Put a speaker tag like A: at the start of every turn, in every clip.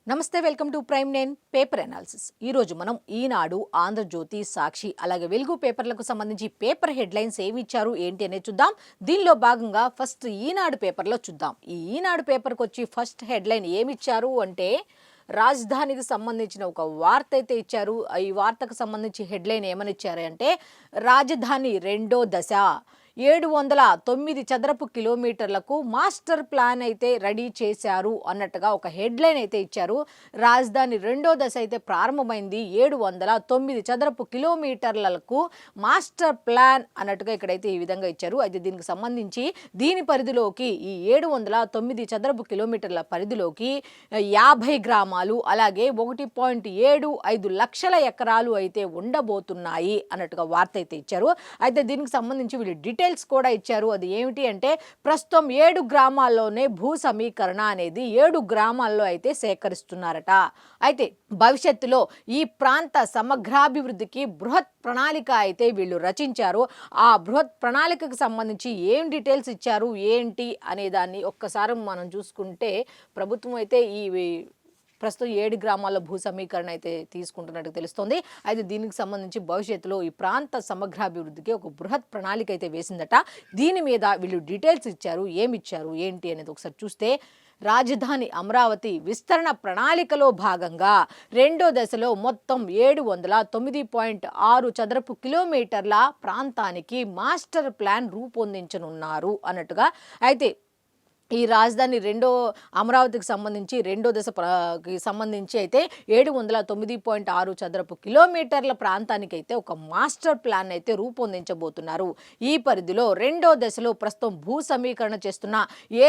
A: నమస్తే, welcome to prime nine paper analysis. ఈరోజు మనం ఈనాడు, ఆంధ్రజ్యోతి, సాక్షి అలాగే వెలుగు పేపర్లకు సంబంధించి పేపర్ హెడ్లైన్స్ ఏమి ఇచ్చారు ఏంటి అనేది చూద్దాం. దీనిలో భాగంగా ఫస్ట్ ఈనాడు పేపర్లో చూద్దాం. ఈ ఈనాడు పేపర్కి వచ్చి ఫస్ట్ హెడ్లైన్ ఏమి ఇచ్చారు అంటే రాజధానికి సంబంధించిన ఒక వార్త అయితే ఇచ్చారు. ఈ వార్తకు సంబంధించి హెడ్లైన్ ఏమని ఇచ్చారు అంటే రాజధాని రెండో దశ 709 చదరపు కిలోమీటర్లకు మాస్టర్ ప్లాన్ అయితే రెడీ చేశారు అన్నట్టుగా ఒక హెడ్లైన్ అయితే ఇచ్చారు. రాజధాని రెండో దశ అయితే ప్రారంభమైంది. 709 చదరపు కిలోమీటర్లకు మాస్టర్ ప్లాన్ అన్నట్టుగా ఇక్కడైతే ఈ విధంగా ఇచ్చారు. అయితే దీనికి సంబంధించి దీని పరిధిలోకి ఈ 709 చదరపు కిలోమీటర్ల పరిధిలోకి 50 గ్రామాలు అలాగే 1.75 లక్షల ఎకరాలు అయితే ఉండబోతున్నాయి అన్నట్టుగా వార్త అయితే ఇచ్చారు. అయితే దీనికి సంబంధించి వీళ్ళు డీటెయిల్స్ కూడా ఇచ్చారు. అది ఏమిటి అంటే ప్రస్తుతం 7 గ్రామాల్లోనే భూ సమీకరణ అనేది 7 గ్రామాల్లో అయితే సేకరిస్తున్నారట. అయితే భవిష్యత్తులో ఈ ప్రాంత సమగ్రాభివృద్ధికి బృహత్ ప్రణాళిక అయితే వీళ్ళు రచించారు. ఆ బృహత్ ప్రణాళికకు సంబంధించి ఏం డీటెయిల్స్ ఇచ్చారు ఏంటి అనే దాన్ని ఒక్కసారి మనం చూసుకుంటే ప్రభుత్వం అయితే ఈ ప్రస్తుతం 7 గ్రామాల్లో భూ సమీకరణ అయితే తీసుకుంటున్నట్టు తెలుస్తోంది. అయితే దీనికి సంబంధించి భవిష్యత్తులో ఈ ప్రాంత సమగ్రాభివృద్ధికి ఒక బృహత్ ప్రణాళిక అయితే వేసిందట. దీని మీద వీళ్ళు డీటెయిల్స్ ఇచ్చారు. ఏమి ఇచ్చారు ఏంటి అనేది ఒకసారి చూస్తే రాజధాని అమరావతి విస్తరణ ప్రణాళికలో భాగంగా రెండో దశలో మొత్తం 709.6 చదరపు కిలోమీటర్ల ప్రాంతానికి మాస్టర్ ప్లాన్ రూపొందించనున్నారు అన్నట్టుగా. అయితే ఈ రాజధాని అమరావతికి సంబంధించి రెండో దశకి సంబంధించి అయితే 709.6 చదరపు కిలోమీటర్ల ప్రాంతానికి అయితే ఒక మాస్టర్ ప్లాన్ అయితే రూపొందించబోతున్నారు. ఈ పరిధిలో రెండో దశలో ప్రస్తుతం భూ సమీకరణ చేస్తున్న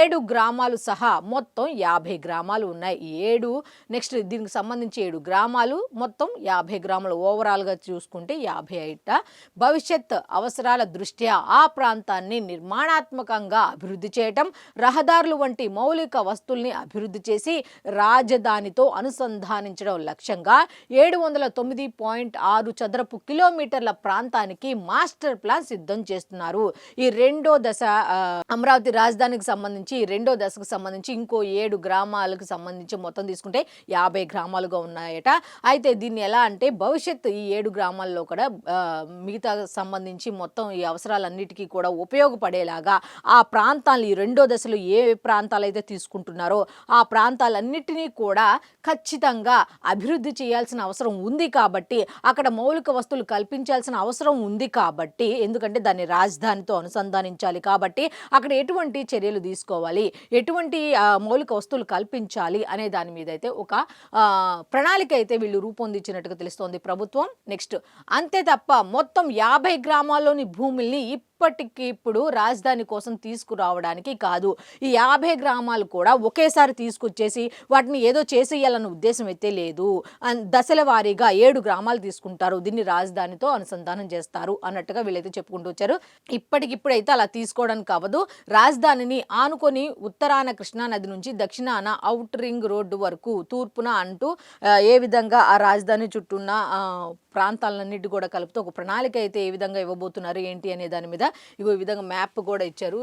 A: 7 గ్రామాలు సహా మొత్తం 50 గ్రామాలు ఉన్నాయి. ఈ 7 నెక్స్ట్ దీనికి సంబంధించి 7 గ్రామాలు మొత్తం 50 గ్రామాలు ఓవరాల్గా చూసుకుంటే 50. భవిష్యత్ అవసరాల దృష్ట్యా ఆ ప్రాంతాన్ని నిర్మాణాత్మకంగా అభివృద్ధి చేయటం, రహదారులు వంటి మౌలిక వస్తువుల్ని అభివృద్ధి చేసి రాజధానితో అనుసంధానించడం లక్ష్యంగా 709.6 చదరపు కిలోమీటర్ల ప్రాంతానికి మాస్టర్ ప్లాన్ సిద్ధం చేస్తున్నారు. ఈ రెండో దశ అమరావతి రాజధానికి సంబంధించి రెండో దశకు సంబంధించి ఇంకో 7 గ్రామాలకు సంబంధించి మొత్తం తీసుకుంటే 50 గ్రామాలుగా ఉన్నాయట. అయితే దీన్ని ఎలా అంటే భవిష్యత్తు ఈ 7 గ్రామాల్లో కూడా మిగతా సంబంధించి మొత్తం ఈ అవసరాలన్నిటికీ కూడా ఉపయోగపడేలాగా ఆ ప్రాంతాలు ఈ రెండో దశలో ఏ ప్రాంతాలు అయితే తీసుకుంటున్నారో ఆ ప్రాంతాలన్నిటినీ కూడా ఖచ్చితంగా అభివృద్ధి చేయాల్సిన అవసరం ఉంది కాబట్టి, అక్కడ మౌలిక వస్తువులు కల్పించాల్సిన అవసరం ఉంది కాబట్టి, ఎందుకంటే దాన్ని రాజధానితో అనుసంధానించాలి కాబట్టి అక్కడ ఎటువంటి చర్యలు తీసుకోవాలి, ఎటువంటి మౌలిక వస్తువులు కల్పించాలి అనే దాని మీద అయితే ఒక ప్రణాళిక అయితే వీళ్ళు రూపొందించినట్టుగా తెలుస్తోంది ప్రభుత్వం. నెక్స్ట్ అంతే తప్ప మొత్తం 50 గ్రామాల్లోని భూముల్ని ఇప్పటికిప్పుడు రాజధాని కోసం తీసుకురావడానికి కాదు. ఈ 50 గ్రామాలు కూడా ఒకేసారి తీసుకొచ్చేసి వాటిని ఏదో చేసేయాలన్న ఉద్దేశం అయితే లేదు. దశల వారీగా 7 గ్రామాలు తీసుకుంటారు, దీన్ని రాజధానితో అనుసంధానం చేస్తారు అన్నట్టుగా వీళ్ళైతే చెప్పుకుంటూ వచ్చారు. ఇప్పటికిప్పుడైతే అలా తీసుకోవడానికి అవ్వదు. రాజధానిని ఆనుకొని ఉత్తరాన కృష్ణా నది నుంచి దక్షిణాన అవుట్ రింగ్ రోడ్డు వరకు తూర్పున అంటూ ఏ విధంగా ఆ రాజధాని చుట్టూ ఉన్న ప్రాంతాలన్నిటి కూడా కలుపుతూ ఒక ప్రణాళిక అయితే ఏ విధంగా ఇవ్వబోతున్నారు ఏంటి అనే దాని మీద ఈ విధంగా మ్యాప్ కూడా ఇచ్చారు.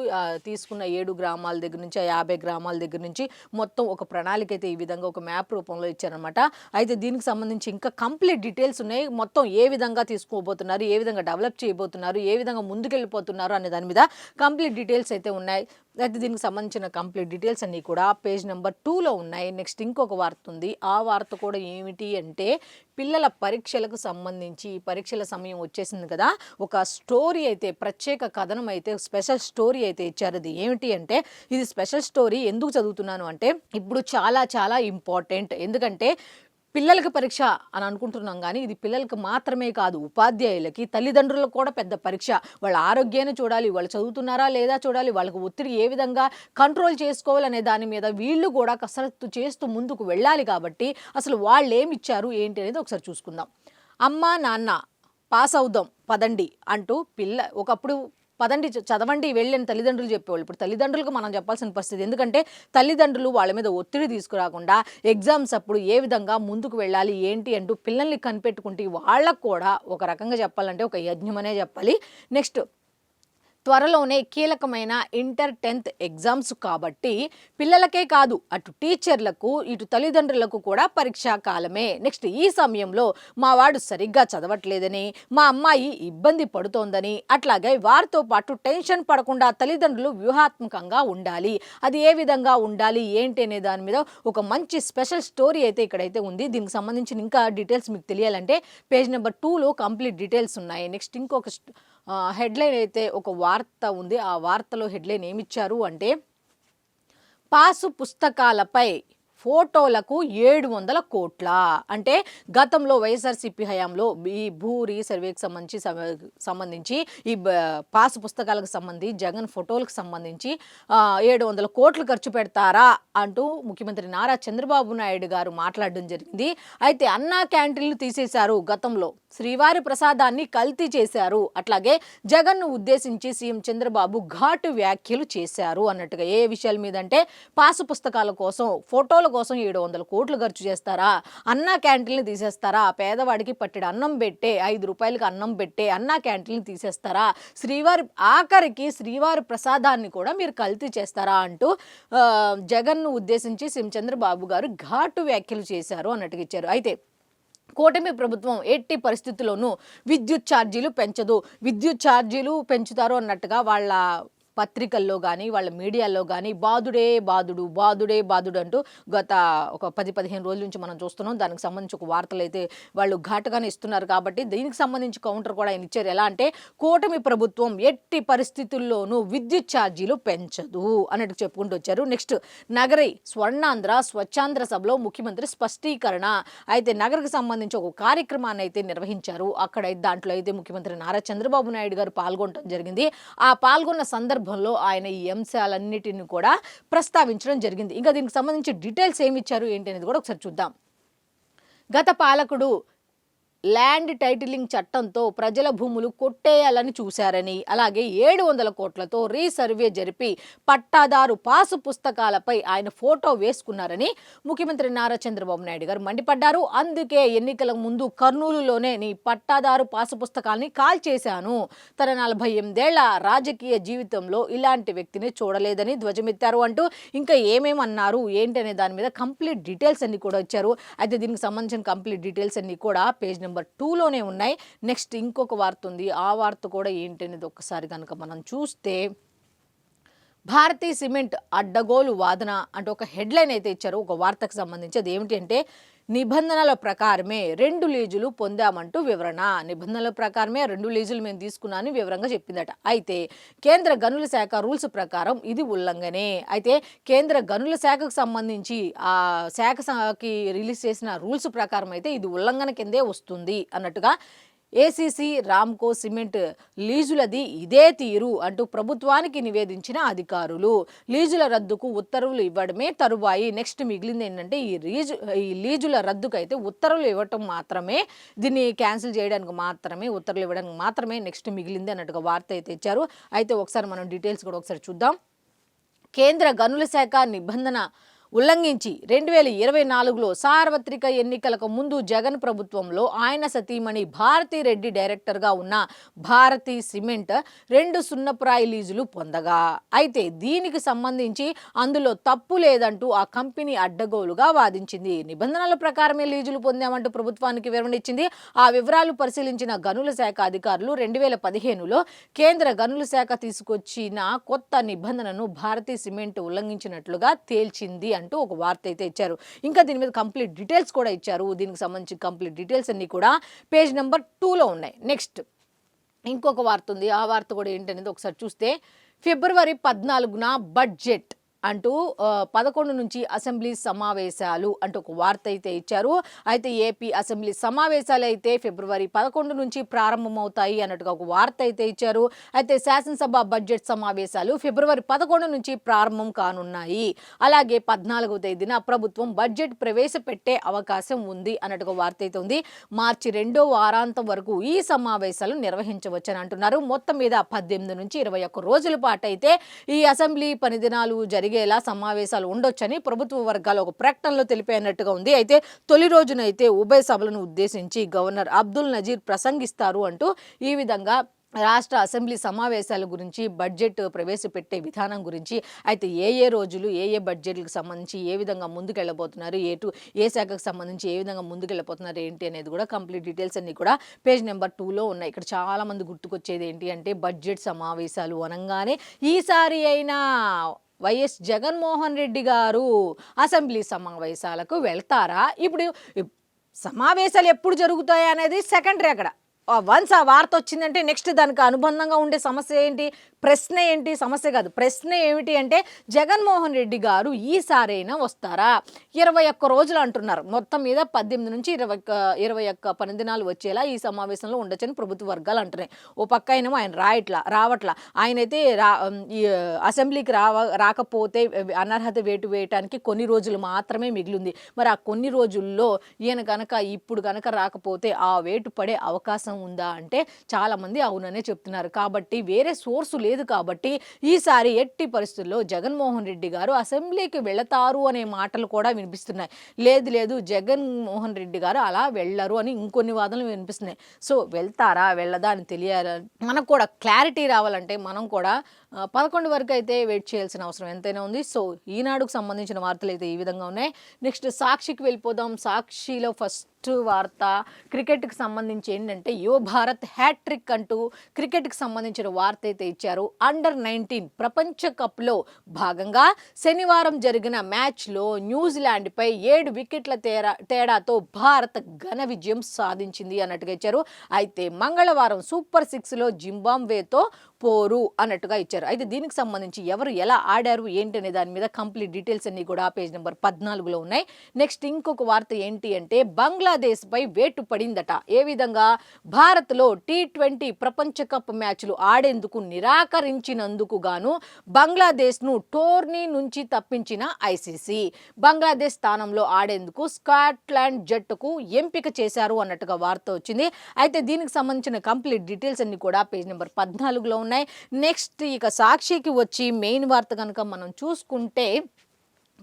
A: తీసుకున్న 7 గ్రామాల దగ్గర నుంచి 50 గ్రామాల దగ్గర నుంచి మొత్తం ఒక ప్రణాళిక అయితే ఈ విధంగా ఒక మ్యాప్ రూపంలో ఇచ్చారనమాట. అయితే దీనికి సంబంధించి ఇంకా కంప్లీట్ డీటెయిల్స్ ఉన్నాయి. మొత్తం ఏ విధంగా తీసుకోబోతున్నారు, ఏ విధంగా డెవలప్ చేయబోతున్నారు, ఏ విధంగా ముందుకెళ్ళిపోతున్నారు అనే దాని మీద కంప్లీట్ డీటెయిల్స్ అయితే ఉన్నాయి. అయితే దీనికి సంబంధించిన కంప్లీట్ డీటెయిల్స్ అన్నీ కూడా పేజ్ నెంబర్ 2లో ఉన్నాయి. నెక్స్ట్ ఇంకొక వార్త ఉంది. ఆ వార్త కూడా ఏమిటి అంటే పిల్లల పరీక్షలకు సంబంధించి పరీక్షల సమయం వచ్చేసింది కదా, ఒక స్టోరీ అయితే ప్రత్యేక కథనం అయితే స్పెషల్ స్టోరీ అయితే ఇచ్చారు. అది ఏమిటి అంటే ఇది స్పెషల్ స్టోరీ ఎందుకు చదువుతున్నాను అంటే ఇప్పుడు చాలా చాలా ఇంపార్టెంట్. ఎందుకంటే పిల్లలకి పరీక్ష అని అనుకుంటున్నాం కానీ ఇది పిల్లలకి మాత్రమే కాదు, ఉపాధ్యాయులకి తల్లిదండ్రులకు కూడా పెద్ద పరీక్ష. వాళ్ళ ఆరోగ్యాన్ని చూడాలి, వాళ్ళు చదువుతున్నారా లేదా చూడాలి, వాళ్ళకి ఒత్తిడి ఏ విధంగా కంట్రోల్ చేసుకోవాలనే దాని మీద వీళ్ళు కూడా కసరత్తు చేస్తూ ముందుకు వెళ్ళాలి. కాబట్టి అసలు వాళ్ళు ఏమి ఇచ్చారు ఏంటి అనేది ఒకసారి చూసుకుందాం. అమ్మ నాన్న పాస్ అవుదాం పదండి అంటూ ఒకప్పుడు పదండి చదవండి వెళ్ళని తల్లిదండ్రులు చెప్పేవాళ్ళు. ఇప్పుడు తల్లిదండ్రులకు మనం చెప్పాల్సిన పరిస్థితి. ఎందుకంటే తల్లిదండ్రులు వాళ్ళ మీద ఒత్తిడి తీసుకురాకుండా ఎగ్జామ్స్ అప్పుడు ఏ విధంగా ముందుకు వెళ్ళాలి ఏంటి అంటూ పిల్లల్ని కనిపెట్టుకుంటే వాళ్ళకు కూడా ఒక రకంగా చెప్పాలంటే ఒక యజ్ఞమనే చెప్పాలి. నెక్స్ట్ త్వరలోనే కీలకమైన ఇంటర్ 10th ఎగ్జామ్స్ కాబట్టి పిల్లలకే కాదు అటు టీచర్లకు ఇటు తల్లిదండ్రులకు కూడా పరీక్షా కాలమే. నెక్స్ట్ ఈ సమయంలో మా వాడు సరిగ్గా చదవట్లేదని, మా అమ్మాయి ఇబ్బంది పడుతోందని, అట్లాగే వారితో పాటు టెన్షన్ పడకుండా తల్లిదండ్రులు వ్యూహాత్మకంగా ఉండాలి. అది ఏ విధంగా ఉండాలి ఏంటి అనే దాని మీద ఒక మంచి స్పెషల్ స్టోరీ అయితే ఇక్కడైతే ఉంది. దీనికి సంబంధించిన ఇంకా డీటెయిల్స్ మీకు తెలియాలంటే పేజ్ నెంబర్ 2లో కంప్లీట్ డీటెయిల్స్ ఉన్నాయి. నెక్స్ట్ ఇంకొక హెడ్లైన్ అయితే ఒక వార్త ఉంది. ఆ వార్తలో హెడ్లైన్ ఏమిచ్చారు అంటే పాసు పుస్తకాలపై ఫోటోలకు 700 కోట్ల. అంటే గతంలో వైఎస్ఆర్సీపీ హయాంలో ఈ భూ రీసర్వేకి సంబంధించి ఈ పాసు పుస్తకాలకు సంబంధించి జగన్ ఫోటోలకు సంబంధించి 700 కోట్లు ఖర్చు పెడతారా అంటూ ముఖ్యమంత్రి నారా చంద్రబాబు నాయుడు గారు మాట్లాడడం జరిగింది. అయితే అన్నా క్యాంటీన్లు తీసేశారు, గతంలో శ్రీవారి ప్రసాదాన్ని కల్తీ చేశారు, అట్లాగే జగన్ను ఉద్దేశించి సీఎం చంద్రబాబు ఘాటు వ్యాఖ్యలు చేశారు అన్నట్టుగా. ఏ విషయాల మీద అంటే పాసు పుస్తకాల కోసం ఫోటోల కోసం 700 కోట్లు ఖర్చు చేస్తారా, అన్నా క్యాంటీన్లు తీసేస్తారా, పేదవాడికి పట్టెడు అన్నం పెట్టే 5 రూపాయలకి అన్నం పెట్టే అన్నా క్యాంటీన్లు తీసేస్తారా, ఆఖరికి శ్రీవారి ప్రసాదాన్ని కూడా మీరు కల్తీ చేస్తారా అంటూ జగన్ను ఉద్దేశించి సీఎం చంద్రబాబు గారు ఘాటు వ్యాఖ్యలు చేశారు అన్నట్టుగా ఇచ్చారు. అయితే కూటమి ప్రభుత్వం ఎట్టి పరిస్థితుల్లోనూ విద్యుత్ ఛార్జీలు పెంచదు, విద్యుత్ ఛార్జీలు పెంచుతారు అన్నట్టుగా వాళ్ళ పత్రికల్లో కానీ వాళ్ళ మీడియాలో కానీ బాదుడే బాదుడు అంటూ గత ఒక 10-15 రోజుల నుంచి మనం చూస్తున్నాం. దానికి సంబంధించి ఒక వార్తలు అయితే వాళ్ళు ఘాటుగానే ఇస్తున్నారు. కాబట్టి దీనికి సంబంధించి కౌంటర్ కూడా ఆయన ఇచ్చారు. ఎలా అంటే కూటమి ప్రభుత్వం ఎట్టి పరిస్థితుల్లోనూ విద్యుత్ ఛార్జీలు పెంచదు అన్నట్టు చెప్పుకుంటూ వచ్చారు. నెక్స్ట్ నగరి స్వర్ణాంధ్ర స్వచ్ఛాంధ్ర సభలో ముఖ్యమంత్రి స్పష్టీకరణ. అయితే నగరకు సంబంధించి ఒక కార్యక్రమాన్ని అయితే నిర్వహించారు. అక్కడ దాంట్లో అయితే ముఖ్యమంత్రి నారా చంద్రబాబు నాయుడు గారు పాల్గొనడం జరిగింది. ఆ పాల్గొన్న సందర్భంలో ఆయన ఈ అంశాలన్నిటిని కూడా ప్రస్తావించడం జరిగింది. ఇంకా దీనికి సంబంధించి డీటెయిల్స్ ఏమి ఇచ్చారు ఏంటి అనేది కూడా ఒకసారి చూద్దాం. గత పాలకుడు ల్యాండ్ టైటిలింగ్ చట్టంతో ప్రజల భూములు కొట్టేయాలని చూశారని, అలాగే 700 కోట్లతో రీసర్వే జరిపి పట్టాదారు పాసు పుస్తకాలపై ఆయన ఫోటో వేసుకున్నారని ముఖ్యమంత్రి నారా చంద్రబాబు నాయుడు గారు మండిపడ్డారు. అందుకే ఎన్నికల ముందు కర్నూలులోనే నీ పట్టాదారు పాసు పుస్తకాల్ని కాల్చేశాను, తన 48 ఏళ్ల రాజకీయ జీవితంలో ఇలాంటి వ్యక్తిని చూడలేదని ధ్వజమెత్తారు అంటూ ఇంకా ఏమేమన్నారు ఏంటి అనే దాని మీద కంప్లీట్ డీటెయిల్స్ అన్ని కూడా ఇచ్చారు. అయితే దీనికి సంబంధించిన కంప్లీట్ డీటెయిల్స్ అన్ని కూడా పేజ్ నెంబర్ 2లోనే ఉన్నాయి. నెక్స్ట్ ఇంకొక వార్త ఉంది. ఆ వార్త కూడా ఏంటి అనేది ఒక్కసారి కనుక మనం చూస్తే భారతీ సిమెంట్ అడ్డగోలు వాదన అంటే ఒక హెడ్లైన్ అయితే ఇచ్చారు ఒక వార్తకు సంబంధించి. అది ఏమిటి అంటే నిబంధనల ప్రకారమే 2 లీజులు పొందామంటూ వివరణ. నిబంధనల ప్రకారమే 2 లీజులు మేము తీసుకున్నాను వివరంగా చెప్పిందట. అయితే కేంద్ర గనుల శాఖ రూల్స్ ప్రకారం ఇది ఉల్లంఘనే. అయితే కేంద్ర గనుల శాఖకు సంబంధించి ఆ శాఖకి రిలీజ్ చేసిన రూల్స్ ప్రకారం అయితే ఇది ఉల్లంఘన కిందే వస్తుంది అన్నట్టుగా ఏసీసీ రామ్కో సిమెంట్ లీజులది ఇదే తీరు అంటూ ప్రభుత్వానికి నివేదించిన అధికారులు. లీజుల రద్దుకు ఉత్తర్వులు ఇవ్వడమే తరువాయి. నెక్స్ట్ మిగిలింది ఏంటంటే ఈ లీజుల రద్దుకు అయితే ఉత్తర్వులు ఇవ్వటం మాత్రమే, దీన్ని క్యాన్సిల్ చేయడానికి మాత్రమే, ఉత్తర్వులు ఇవ్వడానికి మాత్రమే నెక్స్ట్ మిగిలింది అన్నట్టుగా వార్త అయితే ఇచ్చారు. అయితే ఒకసారి మనం డీటెయిల్స్ కూడా ఒకసారి చూద్దాం. కేంద్ర గనుల శాఖ నిబంధన ఉల్లంఘించి 2024లో సార్వత్రిక ఎన్నికలకు ముందు జగన్ ప్రభుత్వంలో ఆయన సతీమణి భారతీ రెడ్డి డైరెక్టర్గా ఉన్న భారతీ సిమెంట్ 2 సున్నప్రాయి లీజులు పొందగా, అయితే దీనికి సంబంధించి అందులో తప్పు లేదంటూ ఆ కంపెనీ అడ్డగోలుగా వాదించింది. నిబంధనల ప్రకారమే లీజులు పొందామంటూ ప్రభుత్వానికి వివరణ ఇచ్చింది. ఆ వివరాలు పరిశీలించిన గనుల శాఖ అధికారులు 2015లో కేంద్ర గనుల శాఖ తీసుకొచ్చిన కొత్త నిబంధనను భారతీ సిమెంట్ ఉల్లంఘించినట్లుగా తేల్చింది అంటూ ఒక వార్త అయితే ఇచ్చారు. ఇంకా దీని మీద కంప్లీట్ డీటెయిల్స్ కూడా ఇచ్చారు. దీనికి సంబంధించి కంప్లీట్ డీటెయిల్స్ అన్ని కూడా పేజ్ నెంబర్ 2లో ఉన్నాయి. నెక్స్ట్ ఇంకొక వార్త ఉంది. ఆ వార్త కూడా ఏంటనేది ఒకసారి చూస్తే ఫిబ్రవరి 14న బడ్జెట్ అంటూ 11 నుంచి అసెంబ్లీ సమావేశాలు అంటూ ఒక వార్త అయితే ఇచ్చారు. అయితే ఏపీ అసెంబ్లీ సమావేశాలు అయితే ఫిబ్రవరి 11 నుంచి ప్రారంభమవుతాయి అన్నట్టుగా ఒక వార్త అయితే ఇచ్చారు. అయితే శాసనసభ బడ్జెట్ సమావేశాలు ఫిబ్రవరి 11 నుంచి ప్రారంభం కానున్నాయి. అలాగే 14వ తేదీన ప్రభుత్వం బడ్జెట్ ప్రవేశపెట్టే అవకాశం ఉంది అన్నట్టుగా వార్త అయితే ఉంది. మార్చి 2వ వారాంతం వరకు ఈ సమావేశాలు నిర్వహించవచ్చని అంటున్నారు. మొత్తం మీద 18 నుంచి 21 రోజుల పాటు అయితే ఈ అసెంబ్లీ పనిదినాలు జరిగేలా సమావేశాలు ఉండొచ్చని ప్రభుత్వ వర్గాలు ఒక ప్రకటనలో తెలిపినట్టుగా ఉంది. అయితే తొలి రోజునైతే ఉభయ సభలను ఉద్దేశించి గవర్నర్ అబ్దుల్ నజీర్ ప్రసంగిస్తారు అంటూ ఈ విధంగా రాష్ట్ర అసెంబ్లీ సమావేశాల గురించి, బడ్జెట్ ప్రవేశపెట్టే విధానం గురించి, అయితే ఏ రోజులు ఏ బడ్జెట్‌లకు సంబంధించి ఏ విధంగా ముందుకెళ్ళబోతున్నారు, ఏ శాఖకు సంబంధించి ఏ విధంగా ముందుకెళ్ళబోతున్నారు ఏంటి అనేది కూడా కంప్లీట్ డీటెయిల్స్ అన్నీ కూడా పేజ్ నెంబర్ 2లో ఉన్నాయి. ఇక్కడ చాలామంది గుర్తుకొచ్చేది ఏంటి అంటే బడ్జెట్ సమావేశాలు అనంగానే ఈసారి అయినా వైఎస్ జగన్మోహన్ రెడ్డి గారు అసెంబ్లీ సమావేశాలకు వెళ్తారా? ఇప్పుడు సమావేశాలు ఎప్పుడు జరుగుతాయి అనేది సెకండరీ అక్కడ. వన్స్ ఆ వార్త వచ్చిందంటే నెక్స్ట్ దానికి అనుబంధంగా ఉండే సమస్య ఏంటి, ప్రశ్న ఏంటి, సమస్య కాదు ప్రశ్న ఏమిటి అంటే జగన్మోహన్ రెడ్డి గారు ఈసారైనా వస్తారా? 21 రోజులు అంటున్నారు, మొత్తం మీద 18 నుంచి 21 పని దినాలు వచ్చేలా ఈ సమావేశంలో ఉండొచ్చని ప్రభుత్వ వర్గాలు అంటున్నాయి. ఓ పక్క అయినేమో ఆయన రావట్లా, ఆయనైతే ఈ అసెంబ్లీకి రాకపోతే అనర్హత వేటు వేయటానికి కొన్ని రోజులు మాత్రమే మిగిలింది. మరి ఆ కొన్ని రోజుల్లో ఈయన కనుక ఇప్పుడు కనుక రాకపోతే ఆ వేటు పడే అవకాశం ఉందా అంటే చాలామంది అవుననే చెప్తున్నారు. కాబట్టి వేరే సోర్సు లేదు కాబట్టి ఈసారి ఎట్టి పరిస్థితుల్లో జగన్మోహన్ రెడ్డి గారు అసెంబ్లీకి వెళతారు అనే మాటలు కూడా వినిపిస్తున్నాయి. లేదు జగన్మోహన్ రెడ్డి గారు అలా వెళ్ళరు అని ఇంకొన్ని వాదనలు వినిపిస్తున్నాయి. సో వెళ్తారా వెళ్ళదా అని తెలియాలని మనకు కూడా క్లారిటీ రావాలంటే మనం కూడా 11 వరకు అయితే వెయిట్ చేయాల్సిన అవసరం ఎంతైనా ఉంది. సో ఈనాడుకు సంబంధించిన వార్తలు అయితే ఈ విధంగా ఉన్నాయి. నెక్స్ట్ సాక్షికి వెళ్ళిపోదాం. సాక్షిలో ఫస్ట్ వార్త క్రికెట్కి సంబంధించి ఏంటంటే యువ భారత్ హ్యాట్రిక్ అంటూ క్రికెట్కి సంబంధించిన వార్త అయితే ఇచ్చారు. అండర్-19 ప్రపంచ కప్లో భాగంగా శనివారం జరిగిన మ్యాచ్లో న్యూజిలాండ్పై 7 వికెట్ల తేడాతో భారత్ ఘన విజయం సాధించింది అన్నట్టుగా ఇచ్చారు. అయితే మంగళవారం సూపర్ 6లో జింబాబ్వేతో పోరు అన్నట్టుగా ఇచ్చారు. అయితే దీనికి సంబంధించి ఎవరు ఎలా ఆడారు ఏంటి అనే దాని మీద కంప్లీట్ డీటెయిల్స్ అన్ని కూడా పేజ్ నెంబర్ 14లో ఉన్నాయి. నెక్స్ట్ ఇంకొక వార్త ఏంటి అంటే బంగ్లాదేశ్పై వేటు పడిందట. ఏ విధంగా? భారత్లో T20 ప్రపంచ కప్ మ్యాచ్లు ఆడేందుకు నిరాకరించినందుకు గాను బంగ్లాదేశ్ను టోర్నీ నుంచి తప్పించిన ఐసీసీ బంగ్లాదేశ్ స్థానంలో ఆడేందుకు స్కాట్లాండ్ జట్టుకు ఎంపిక చేశారు అన్నట్టుగా వార్త వచ్చింది. అయితే దీనికి సంబంధించిన కంప్లీట్ డీటెయిల్స్ అన్ని కూడా పేజ్ నెంబర్ 14లో ఉన్నాయి. నెక్స్ట్ ఇక సాక్షికి వచ్చి మెయిన్ వార్త కనుక మనం చూసుకుంటే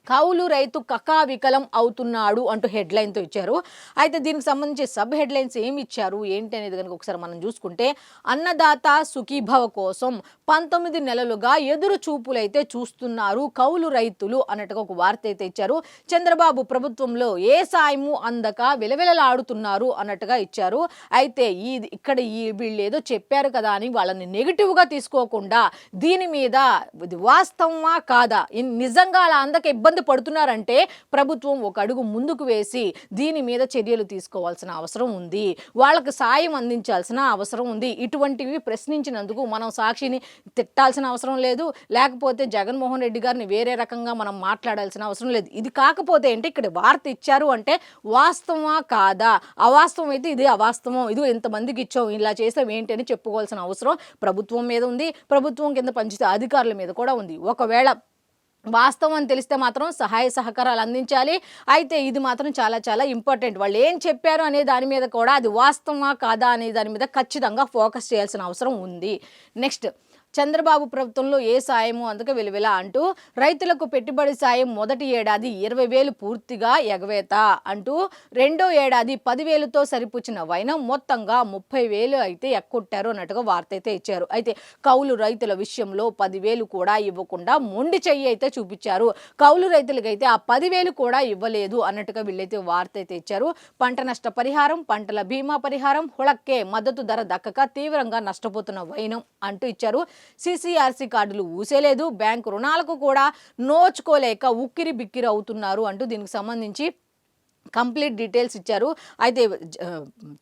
A: కౌలు రైతు కకావికలం అవుతున్నాడు అంటూ హెడ్లైన్తో ఇచ్చారు. అయితే దీనికి సంబంధించి సబ్ హెడ్లైన్స్ ఏమి ఇచ్చారు ఏంటి అనేది కనుక ఒకసారి మనం చూసుకుంటే అన్నదాత సుఖీభవ కోసం 19 నెలలుగా ఎదురు చూపులైతే చూస్తున్నారు కౌలు రైతులు అన్నట్టుగా ఒక వార్త అయితే ఇచ్చారు. చంద్రబాబు ప్రభుత్వంలో ఏ సాయము అందక విలవిలలాడుతున్నారు అన్నట్టుగా ఇచ్చారు. అయితే ఇక్కడ వీళ్ళు ఏదో చెప్పారు కదా అని వాళ్ళని నెగిటివ్గా తీసుకోకుండా దీని మీద వాస్తవమా కాదా, నిజంగా అలా అందక ఇబ్బంది పడుతున్నారంటే ప్రభుత్వం ఒక అడుగు ముందుకు వేసి దీని మీద చర్యలు తీసుకోవాల్సిన అవసరం ఉంది, వాళ్ళకి సాయం అందించాల్సిన అవసరం ఉంది. ఇటువంటివి ప్రశ్నించినందుకు మనం సాక్షిని తిట్టాల్సిన అవసరం లేదు, లేకపోతే జగన్మోహన్ రెడ్డి గారిని వేరే రకంగా మనం మాట్లాడాల్సిన అవసరం లేదు. ఇది కాకపోతే ఏంటి ఇక్కడ వార్త ఇచ్చారు అంటే వాస్తవమా కాదా, అవాస్తవం అయితే ఇది అవాస్తవం, ఇది ఎంతమందికి ఇచ్చాం, ఇలా చేసాం ఏంటి అని చెప్పుకోవాల్సిన అవసరం ప్రభుత్వం మీద ఉంది, ప్రభుత్వం కింద పనిచేసే అధికారుల మీద కూడా ఉంది. ఒకవేళ వాస్తవం అని తెలిస్తే మాత్రం సహాయ సహకారాలు అందించాలి. అయితే ఇది మాత్రం చాలా చాలా ఇంపార్టెంట్. వాళ్ళు ఏం చెప్పారు అనే దాని మీద కూడా అది వాస్తవమా కాదా అనే దాని మీద ఖచ్చితంగా ఫోకస్ చేయాల్సిన అవసరం ఉంది. నెక్స్ట్ చంద్రబాబు ప్రభుత్వంలో ఏ సాయము అందుకే విలువిల అంటూ రైతులకు పెట్టుబడి సాయం మొదటి ఏడాది 20,000 పూర్తిగా ఎగవేత అంటూ రెండో ఏడాది 10,000తో సరిపుచ్చిన వైనం మొత్తంగా 30,000 అయితే ఎక్కొట్టారు అన్నట్టుగా వార్త అయితే ఇచ్చారు. అయితే కౌలు రైతుల విషయంలో 10,000 కూడా ఇవ్వకుండా మొండి చెయ్యి అయితే చూపించారు. కౌలు రైతులకైతే ఆ 10,000 కూడా ఇవ్వలేదు అన్నట్టుగా వీళ్ళైతే వార్త అయితే ఇచ్చారు. పంట నష్ట పరిహారం, పంటల బీమా పరిహారం, హుళక్కే మద్దతు ధర దక్కక తీవ్రంగా నష్టపోతున్న వైనం అంటూ ఇచ్చారు. CCRC కార్డులు ఊసేలేదు, బ్యాంకు రుణాలకు కూడా నోచుకోలేక ఉక్కిరి బిక్కిరి అవుతున్నారు అంటూ దీనికి సంబంధించి కంప్లీట్ డీటెయిల్స్ ఇచ్చారు. అయితే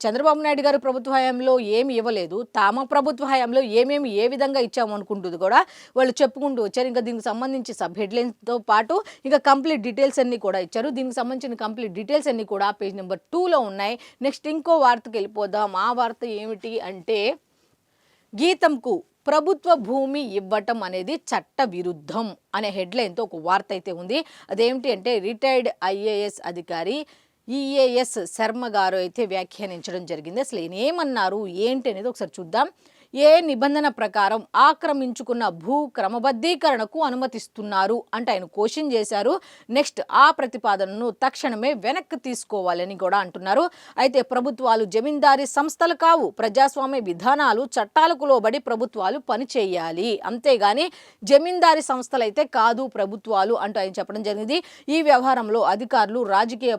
A: చంద్రబాబు నాయుడు గారు ప్రభుత్వ హయాంలో ఏమి ఇవ్వలేదు, తమ ప్రభుత్వ హయాంలో ఏ విధంగా ఇచ్చాము అనుకుంటుంది కూడా వాళ్ళు చెప్పుకుంటూ వచ్చారు. ఇంకా దీనికి సంబంధించి సబ్ హెడ్లైన్స్తో పాటు ఇంకా కంప్లీట్ డీటెయిల్స్ అన్నీ కూడా ఇచ్చారు. దీనికి సంబంధించిన కంప్లీట్ డీటెయిల్స్ అన్నీ కూడా పేజ్ నెంబర్ 2లో ఉన్నాయి. నెక్స్ట్ ఇంకో వార్తకి వెళ్ళిపోదాం. ఆ వార్త ఏమిటి అంటే గీతంకు ప్రభుత్వ భూమి ఇవ్వటం అనేది చట్ట విరుద్ధం అనే హెడ్లైన్తో ఒక వార్త అయితే ఉంది. అదేమిటి అంటే రిటైర్డ్ IAS అధికారి EAS శర్మ గారు అయితే వ్యాఖ్యానించడం జరిగింది. అసలు ఈయన ఏమన్నారు ఏంటి అనేది ఒకసారి చూద్దాం. ఏ నిబంధన ప్రకారం ఆక్రమించుకున్న భూ క్రమబద్ధీకరణకు అనుమతిస్తున్నారు అంటే ఆయన క్వశ్చన్ చేశారు. నెక్స్ట్ ఆ ప్రతిపాదనను తక్షణమే వెనక్కి తీసుకోవాలని కూడా అంటున్నారు. అయితే ప్రభుత్వాలు జమీందారీ సంస్థలు కావు, ప్రజాస్వామ్య విధానాలు చట్టాలకు లోబడి ప్రభుత్వాలు పనిచేయాలి, అంతేగాని జమీందారీ సంస్థలు అయితే కాదు ప్రభుత్వాలు అంటూ ఆయన చెప్పడం జరిగింది. ఈ వ్యవహారంలో అధికారులు రాజకీయ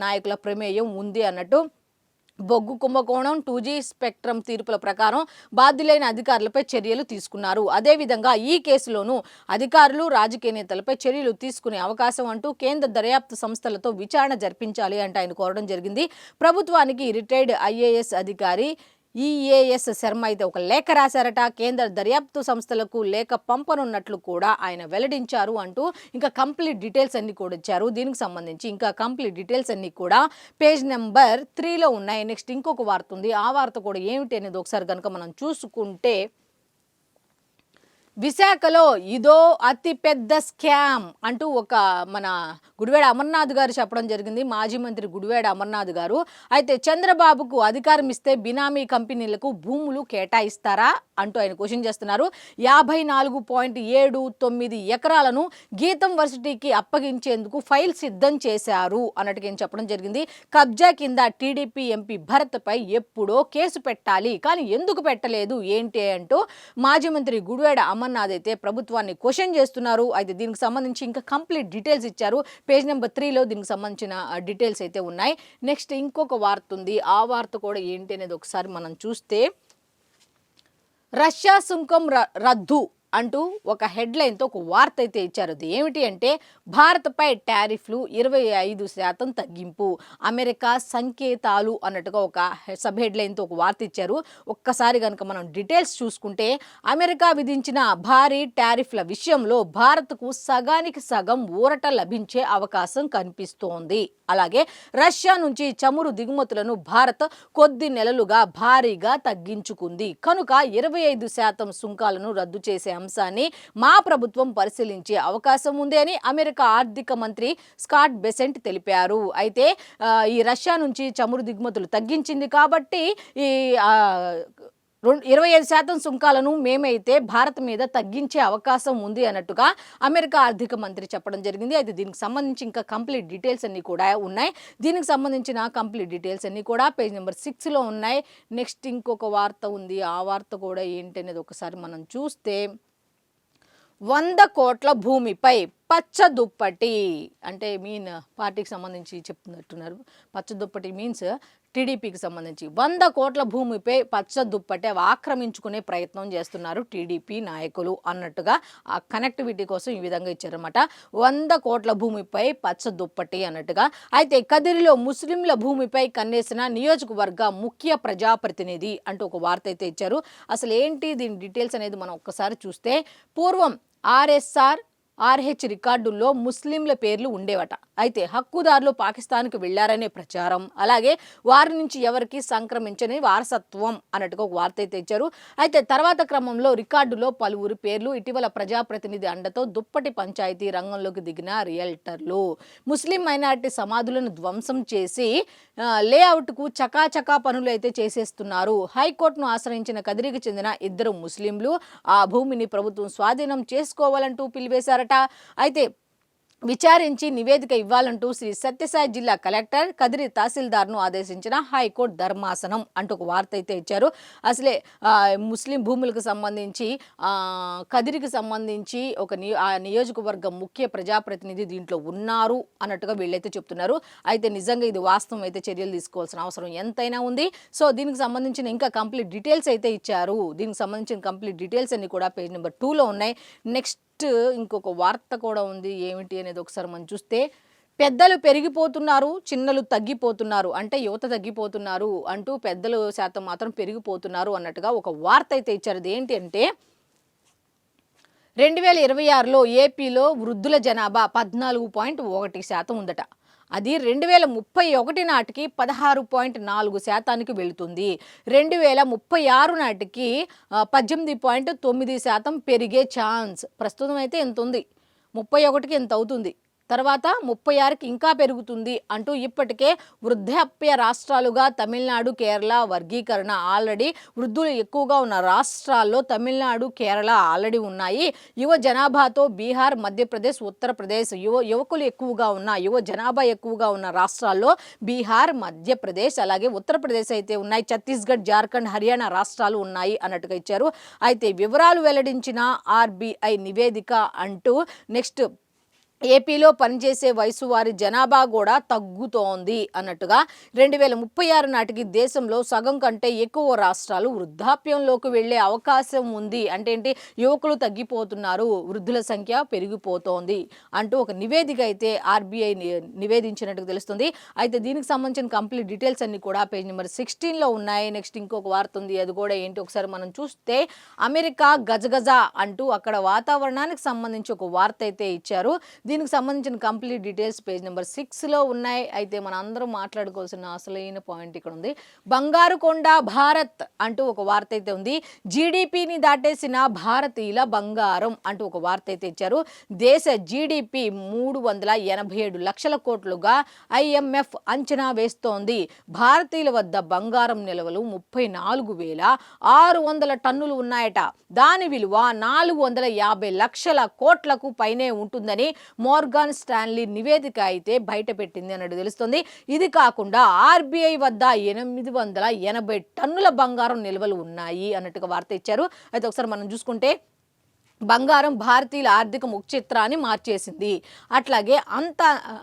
A: నాయకుల ప్రమేయం ఉంది అన్నట్టు బొగ్గు కుంభకోణం 2G స్పెక్ట్రమ్ తీర్పుల ప్రకారం బాధ్యులైన అధికారులపై చర్యలు తీసుకున్నారు. అదేవిధంగా ఈ కేసులోనూ అధికారులు రాజకీయ నేతలపై చర్యలు తీసుకునే అవకాశం అంటూ కేంద్ర దర్యాప్తు సంస్థలతో విచారణ జరిపించాలి అంటే ఆయన కోరడం జరిగింది. ప్రభుత్వానికి రిటైర్డ్ IAS అధికారి EAS శర్మ అయితే ఒక లేఖ రాశారట. కేంద్ర దర్యాప్తు సంస్థలకు లేఖ పంపనున్నట్లు కూడా ఆయన వెల్లడించారు అంటూ ఇంకా కంప్లీట్ డీటెయిల్స్ అన్ని కూడా ఇచ్చారు. దీనికి సంబంధించి ఇంకా కంప్లీట్ డీటెయిల్స్ అన్ని కూడా పేజ్ నెంబర్ 3లో ఉన్నాయి. నెక్స్ట్ ఇంకొక వార్త ఉంది. ఆ వార్త కూడా ఏమిటి అనేది ఒకసారి కనుక మనం చూసుకుంటే, విశాఖలో ఇదో అతి పెద్ద స్కామ్ అంటూ ఒక మన గుడివాడ అమర్నాథ్ గారు చెప్పడం జరిగింది. మాజీ మంత్రి గుడివాడ అమర్నాథ్ గారు అయితే చంద్రబాబుకు అధికారం ఇస్తే బినామీ కంపెనీలకు భూములు కేటాయిస్తారా అంటూ ఆయన క్వశ్చన్ చేస్తున్నారు. 54.79 ఎకరాలను గీతం వర్సిటీకి అప్పగించేందుకు ఫైల్ సిద్ధం చేశారు అన్నట్టుగా ఏం చెప్పడం జరిగింది. కబ్జా కింద టీడీపీ ఎంపీ భరత్పై ఎప్పుడో కేసు పెట్టాలి, కానీ ఎందుకు పెట్టలేదు ఏంటి అంటూ మాజీ మంత్రి గుడివాడ అమర్నాథ్ అయితే ప్రభుత్వాన్ని క్వశ్చన్ చేస్తున్నారు. అయితే దీనికి సంబంధించి ఇంకా కంప్లీట్ డీటెయిల్స్ ఇచ్చారు. పేజ్ నెంబర్ 3లో దీనికి సంబంధించిన డీటెయిల్స్ అయితే ఉన్నాయి. నెక్స్ట్ ఇంకొక వార్త ఉంది. ఆ వార్త కూడా ఏంటి అనేది ఒకసారి మనం చూస్తే, రష్యా సుంకం రద్దు అంటూ ఒక హెడ్లైన్తో ఒక వార్త అయితే ఇచ్చారు. అది ఏమిటి అంటే, భారత్పై టారిఫ్లు 25% తగ్గింపు, అమెరికా సంకేతాలు అన్నట్టుగా ఒక సబ్ హెడ్లైన్తో ఒక వార్త ఇచ్చారు. ఒక్కసారి కనుక మనం డీటెయిల్స్ చూసుకుంటే, అమెరికా విధించిన భారీ టారిఫ్ల విషయంలో భారత్కు సగానికి సగం ఊరట లభించే అవకాశం కనిపిస్తోంది. అలాగే రష్యా నుంచి చమురు దిగుమతులను భారత్ కొద్ది నెలలుగా భారీగా తగ్గించుకుంది కనుక 25% సుంకాలను రద్దు చేసే అంశాన్ని మా ప్రభుత్వం పరిశీలించే అవకాశం ఉంది అని అమెరికా ఆర్థిక మంత్రి స్కాట్ బెసెంట్ తెలిపారు. అయితే ఈ రష్యా నుంచి చమురు దిగుమతులు తగ్గించింది కాబట్టి ఈ 25% సుంకాలను మేమైతే భారత్ మీద తగ్గించే అవకాశం ఉంది అన్నట్టుగా అమెరికా ఆర్థిక మంత్రి చెప్పడం జరిగింది. అయితే దీనికి సంబంధించి ఇంకా కంప్లీట్ డీటెయిల్స్ అన్ని కూడా ఉన్నాయి. దీనికి సంబంధించిన కంప్లీట్ డీటెయిల్స్ అన్ని కూడా పేజ్ నెంబర్ 6లో ఉన్నాయి. నెక్స్ట్ ఇంకొక వార్త ఉంది. ఆ వార్త కూడా ఏంటి అనేది ఒకసారి మనం చూస్తే, 100 కోట్ల భూమిపై పచ్చ దుప్పటి అంటే మీన్ పార్టీకి సంబంధించి చెప్తున్నట్టున్నారు. పచ్చ దుప్పటి మీన్స్ టీడీపీకి సంబంధించి 100 కోట్ల భూమిపై పచ్చ దుప్పటి ఆక్రమించుకునే ప్రయత్నం చేస్తున్నారు టీడీపీ నాయకులు అన్నట్టుగా ఆ కనెక్టివిటీ కోసం ఈ విధంగా ఇచ్చారన్నమాట. 100 కోట్ల భూమిపై పచ్చ దుప్పటి అన్నట్టుగా. అయితే కదిరిలో ముస్లింల భూమిపై కన్నేసిన నియోజకవర్గ ముఖ్య ప్రజాప్రతినిధి అంటూ ఒక వార్త అయితే ఇచ్చారు. అసలు ఏంటి దీని డీటెయిల్స్ అనేది మనం ఒక్కసారి చూస్తే, పూర్వం RH రికార్డుల్లో ముస్లింల పేర్లు ఉండేవట. అయితే హక్కుదారులు పాకిస్తాన్కి వెళ్లారనే ప్రచారం, అలాగే వారి నుంచి ఎవరికి సంక్రమించని వారసత్వం అన్నట్టుగా ఒక వార్త అయితే ఇచ్చారు. అయితే తర్వాత క్రమంలో రికార్డులో పలువురు పేర్లు, ఇటీవల ప్రజాప్రతినిధి అండతో దుప్పటి పంచాయతీ రంగంలోకి దిగిన రియల్టర్లు ముస్లిం మైనారిటీ సమాధులను ధ్వంసం చేసి లేఅవుట్కు చకాచకా పనులు అయితే చేసేస్తున్నారు. హైకోర్టును ఆశ్రయించిన కదిరికి చెందిన 2 ముస్లింలు ఆ భూమిని ప్రభుత్వం స్వాధీనం చేసుకోవాలంటూ పిలివేశారు. అయితే విచారించి నివేదిక ఇవ్వాలంటూ శ్రీ సత్యసాయి జిల్లా కలెక్టర్ కదిరి తహసీల్దార్ను ఆదేశించిన హైకోర్టు ధర్మాసనం అంటూ ఒక వార్త అయితే ఇచ్చారు. అసలే ముస్లిం భూములకు సంబంధించి కదిరికి సంబంధించి ఒక నియోజకవర్గం ముఖ్య ప్రజాప్రతినిధి దీంట్లో ఉన్నారు అన్నట్టుగా వీళ్ళైతే చెప్తున్నారు. అయితే నిజంగా ఇది వాస్తవం అయితే చర్యలు తీసుకోవాల్సిన అవసరం ఎంతైనా ఉంది. సో దీనికి సంబంధించిన ఇంకా కంప్లీట్ డీటెయిల్స్ అయితే ఇచ్చారు. దీనికి సంబంధించిన కంప్లీట్ డీటెయిల్స్ అన్ని కూడా పేజ్ నెంబర్ 2లో ఉన్నాయి. నెక్స్ట్ ఇంకొక వార్త కూడా ఉంది. ఏమిటి అనేది ఒకసారి మనం చూస్తే, పెద్దలు పెరిగిపోతున్నారు, చిన్నలు తగ్గిపోతున్నారు అంటే యువత తగ్గిపోతున్నారు అంటూ పెద్దల శాతం మాత్రం పెరిగిపోతున్నారు అన్నట్టుగా ఒక వార్త అయితే ఇచ్చారు. అది ఏంటి అంటే, 2026లో ఏపీలో వృద్ధుల జనాభా 14.1% ఉందట. అది 2031 నాటికి 16.4%కి వెళుతుంది. 2036 నాటికి 18.9% పెరిగే ఛాన్స్. ప్రస్తుతం అయితే ఎంత ఉంది, 31కి ఎంత అవుతుంది. తర్వాత 36కి ఇంకా పెరుగుతుంది అంటూ ఇప్పటికే వృద్ధాప్య రాష్ట్రాలుగా తమిళనాడు, కేరళ వర్గీకరణ ఆల్రెడీ వృద్ధులు ఎక్కువగా ఉన్న రాష్ట్రాల్లో తమిళనాడు, కేరళ ఆల్రెడీ ఉన్నాయి. యువ జనాభాతో బీహార్, మధ్యప్రదేశ్, ఉత్తరప్రదేశ్ యువకులు ఎక్కువగా ఉన్న యువ జనాభా ఎక్కువగా ఉన్న రాష్ట్రాల్లో బీహార్, మధ్యప్రదేశ్ అలాగే ఉత్తరప్రదేశ్ అయితే ఉన్నాయి. ఛత్తీస్గఢ్, జార్ఖండ్, హర్యానా రాష్ట్రాలు ఉన్నాయి అన్నట్టుగా ఇచ్చారు. అయితే వివరాలు వెల్లడించిన ఆర్బీఐ నివేదిక అంటూ నెక్స్ట్ ఏపీలో పనిచేసే వయసు వారి జనాభా కూడా తగ్గుతోంది అన్నట్టుగా 2036 నాటికి దేశంలో సగం కంటే ఎక్కువ రాష్ట్రాలు వృద్ధాప్యంలోకి వెళ్లే అవకాశం ఉంది. అంటే ఏంటి, యువకులు తగ్గిపోతున్నారు, వృద్ధుల సంఖ్య పెరిగిపోతోంది అంటూ ఒక నివేదిక అయితే ఆర్బీఐ నివేదించినట్టుగా తెలుస్తుంది. అయితే దీనికి సంబంధించిన కంప్లీట్ డీటెయిల్స్ అన్ని కూడా పేజ్ నెంబర్ 16లో ఉన్నాయి. నెక్స్ట్ ఇంకొక వార్త ఉంది, అది కూడా ఏంటి ఒకసారి మనం చూస్తే అమెరికా గజగజ అంటూ అక్కడ వాతావరణానికి సంబంధించి ఒక వార్త అయితే ఇచ్చారు. దీనికి సంబంధించిన కంప్లీట్ డీటెయిల్స్ పేజ్ నెంబర్ 6లో ఉన్నాయి. అయితే మన అందరం మాట్లాడుకోవాల్సిన అసలైన పాయింట్ ఇక్కడ ఉంది. బంగారు కొండ భారత్ అంటూ ఒక వార్త అయితే ఉంది. జీడిపిని దాటేసిన భారతీయుల బంగారం అంటూ ఒక వార్త అయితే ఇచ్చారు. దేశ జీడిపి 387 లక్షల కోట్లుగా ఐఎంఎఫ్ అంచనా వేస్తోంది. భారతీయుల వద్ద బంగారం నిల్వలు 34,600 టన్నులు ఉన్నాయట. దాని విలువ 450 లక్షల కోట్లకు పైనే ఉంటుందని మోర్గాన్ స్టాన్లీ నివేదిక అయితే బయటపెట్టింది అన్నట్టు తెలుస్తుంది. ఇది కాకుండా ఆర్బీఐ వద్ద 880 టన్నుల బంగారం నిల్వలు ఉన్నాయి అన్నట్టుగా వార్త ఇచ్చారు. అయితే ఒకసారి మనం చూసుకుంటే బంగారం భారతీయుల ఆర్థిక ముఖచిత్రాన్ని మార్చేసింది. అట్లాగే